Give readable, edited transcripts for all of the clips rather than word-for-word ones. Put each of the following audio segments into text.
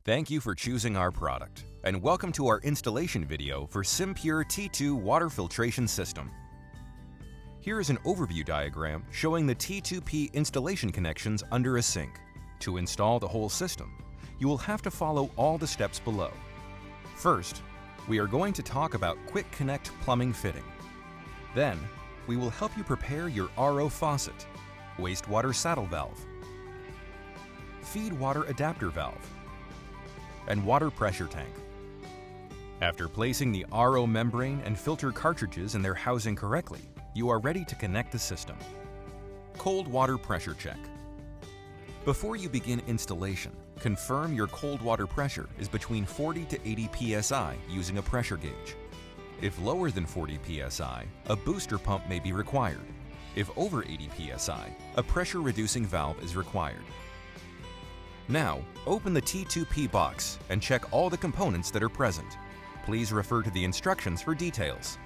Thank you for choosing our product, and welcome to our installation video for SimPure T2 water filtration system. Here is an overview diagram showing the T2P installation connections under a sink. To install the whole system, you will have to follow all the steps below. First, we are going to talk about Quick Connect plumbing fitting. Then, we will help you prepare your RO faucet, wastewater saddle valve, feed water adapter valve, and water pressure tank. After placing the RO membrane and filter cartridges in their housing correctly, you are ready to connect the system. Cold water pressure check. Before you begin installation, confirm your cold water pressure is between 40 to 80 psi using a pressure gauge. If lower than 40 psi, a booster pump may be required. If over 80 psi, a pressure reducing valve is required. Now, open the T2P box and check all the components that are present. Please refer to the instructions for details.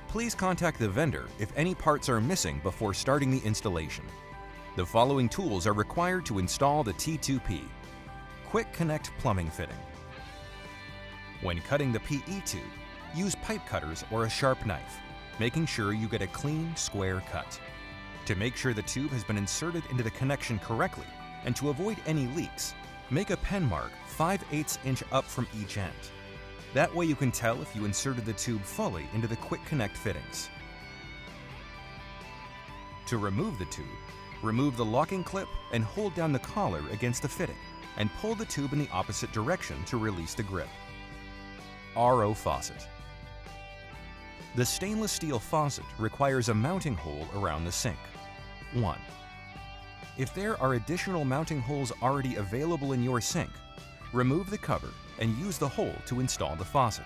Please contact the vendor if any parts are missing before starting the installation. The following tools are required to install the T2P. Quick Connect plumbing fitting. When cutting the PE tube, use pipe cutters or a sharp knife, making sure you get a clean, square cut. To make sure the tube has been inserted into the connection correctly, and to avoid any leaks, make a pen mark 5/8 inch up from each end. That way you can tell if you inserted the tube fully into the Quick Connect fittings. To remove the tube, remove the locking clip and hold down the collar against the fitting, and pull the tube in the opposite direction to release the grip. RO faucet. The stainless steel faucet requires a mounting hole around the sink. 1. If there are additional mounting holes already available in your sink, remove the cover and use the hole to install the faucet.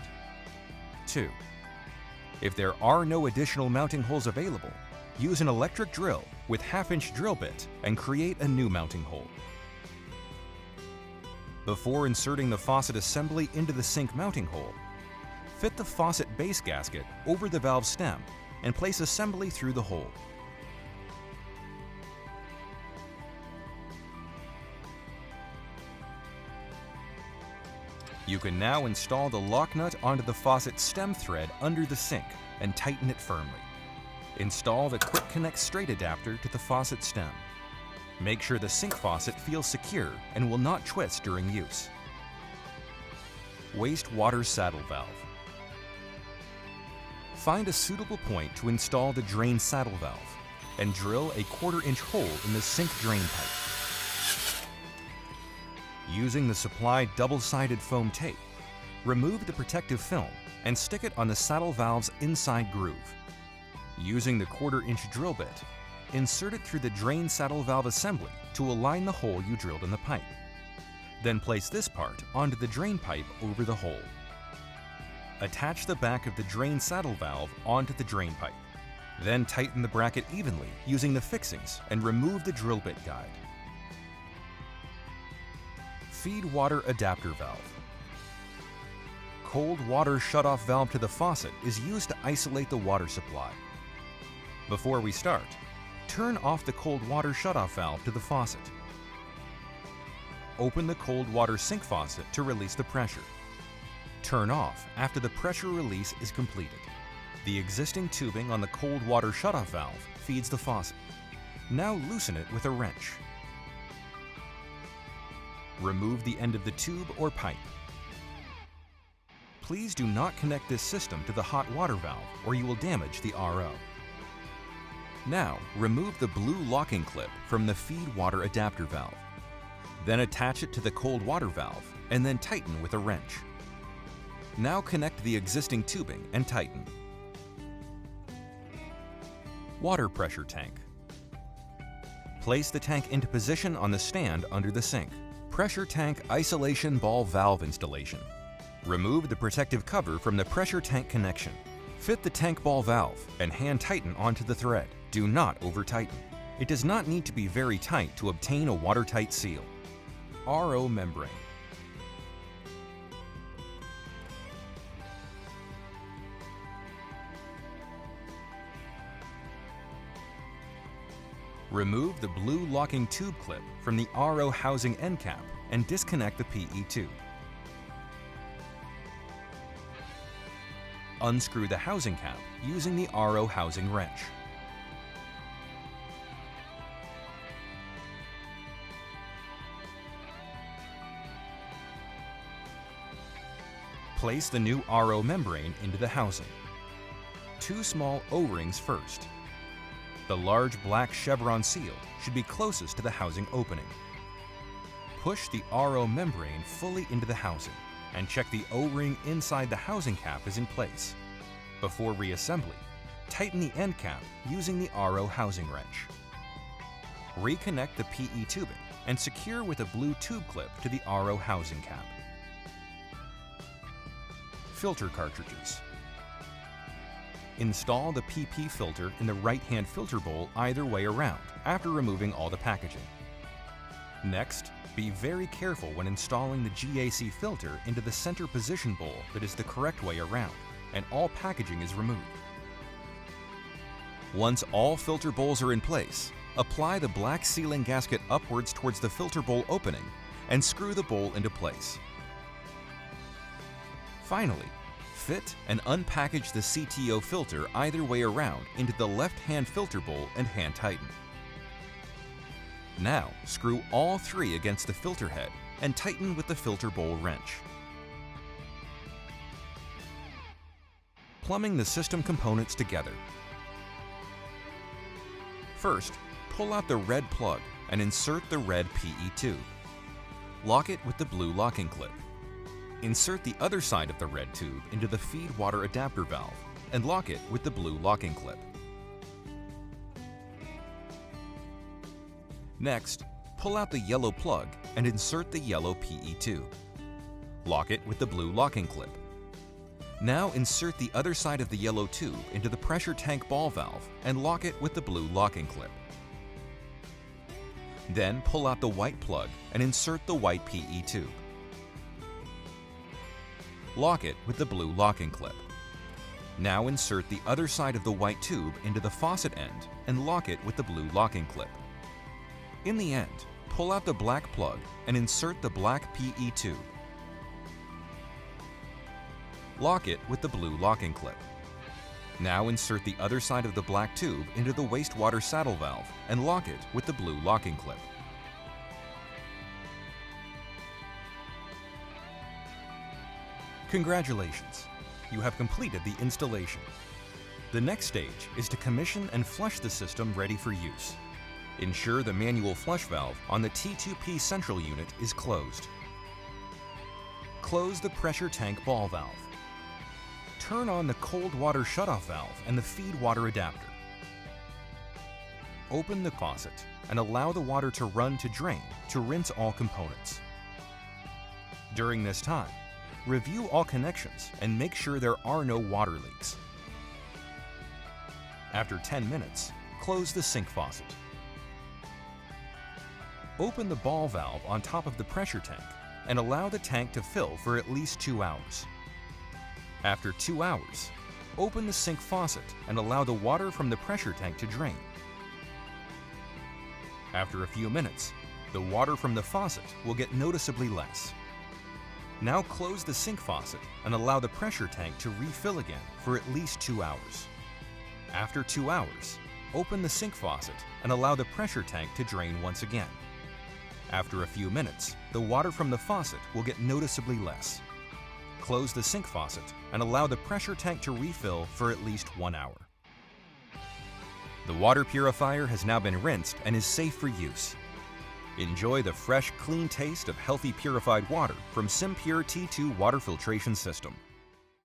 2. If there are no additional mounting holes available, use an electric drill with 1/2-inch drill bit and create a new mounting hole. Before inserting the faucet assembly into the sink mounting hole, fit the faucet base gasket over the valve stem and place assembly through the hole. You can now install the lock nut onto the faucet stem thread under the sink and tighten it firmly. Install the Quick Connect straight adapter to the faucet stem. Make sure the sink faucet feels secure and will not twist during use. Wastewater saddle valve. Find a suitable point to install the drain saddle valve and drill a 1/4 inch hole in the sink drain pipe. Using the supplied double-sided foam tape, remove the protective film and stick it on the saddle valve's inside groove. Using the 1/4 inch drill bit, insert it through the drain saddle valve assembly to align the hole you drilled in the pipe. Then place this part onto the drain pipe over the hole. Attach the back of the drain saddle valve onto the drain pipe. Then tighten the bracket evenly using the fixings and remove the drill bit guide. Feed water adapter valve. Cold water shutoff valve to the faucet is used to isolate the water supply. Before we start, turn off the cold water shutoff valve to the faucet. Open the cold water sink faucet to release the pressure. Turn off after the pressure release is completed. The existing tubing on the cold water shutoff valve feeds the faucet. Now loosen it with a wrench. Remove the end of the tube or pipe. Please do not connect this system to the hot water valve or you will damage the RO. Now, remove the blue locking clip from the feed water adapter valve. Then attach it to the cold water valve and then tighten with a wrench. Now connect the existing tubing and tighten. Water pressure tank. Place the tank into position on the stand under the sink. Pressure tank isolation ball valve installation. Remove the protective cover from the pressure tank connection. Fit the tank ball valve and hand tighten onto the thread. Do not over tighten. It does not need to be very tight to obtain a watertight seal. RO membrane. Remove the blue locking tube clip from the RO housing end cap and disconnect the PE tube. unscrew the housing cap using the RO housing wrench. Place the new RO membrane into the housing. 2 small O-rings first. The large black chevron seal should be closest to the housing opening. Push the RO membrane fully into the housing and check the O-ring inside the housing cap is in place. Before reassembly, tighten the end cap using the RO housing wrench. Reconnect the PE tubing and secure with a blue tube clip to the RO housing cap. Filter cartridges. Install the PP filter in the right-hand filter bowl either way around after removing all the packaging. Next, be very careful when installing the GAC filter into the center position bowl that is the correct way around, and all packaging is removed. Once all filter bowls are in place, apply the black sealing gasket upwards towards the filter bowl opening and screw the bowl into place. Finally, fit and unpackage the CTO filter either way around into the left-hand filter bowl and hand tighten. Now, screw all 3 against the filter head and tighten with the filter bowl wrench. Plumbing the system components together. First, pull out the red plug and insert the red PE tube. Lock it with the blue locking clip. Insert the other side of the red tube into the feed water adapter valve and lock it with the blue locking clip. Next, pull out the yellow plug and insert the yellow PE tube. Lock it with the blue locking clip. Now insert the other side of the yellow tube into the pressure tank ball valve and lock it with the blue locking clip. Then pull out the white plug and insert the white PE tube. Lock it with the blue locking clip. Now insert the other side of the white tube into the faucet end and lock it with the blue locking clip. In the end, pull out the black plug and insert the black PE tube. Lock it with the blue locking clip. Now insert the other side of the black tube into the wastewater saddle valve and lock it with the blue locking clip. Congratulations! You have completed the installation. The next stage is to commission and flush the system ready for use. Ensure the manual flush valve on the T2P central unit is closed. Close the pressure tank ball valve. Turn on the cold water shutoff valve and the feed water adapter. Open the faucet and allow the water to run to drain to rinse all components. During this time, review all connections and make sure there are no water leaks. After 10 minutes, close the sink faucet. Open the ball valve on top of the pressure tank and allow the tank to fill for at least 2 hours. After 2 hours, open the sink faucet and allow the water from the pressure tank to drain. After a few minutes, the water from the faucet will get noticeably less. Now close the sink faucet and allow the pressure tank to refill again for at least 2 hours. After 2 hours, open the sink faucet and allow the pressure tank to drain once again. After a few minutes, the water from the faucet will get noticeably less. Close the sink faucet and allow the pressure tank to refill for at least 1 hour. The water purifier has now been rinsed and is safe for use. Enjoy the fresh, clean taste of healthy purified water from SimPure T2 water filtration system.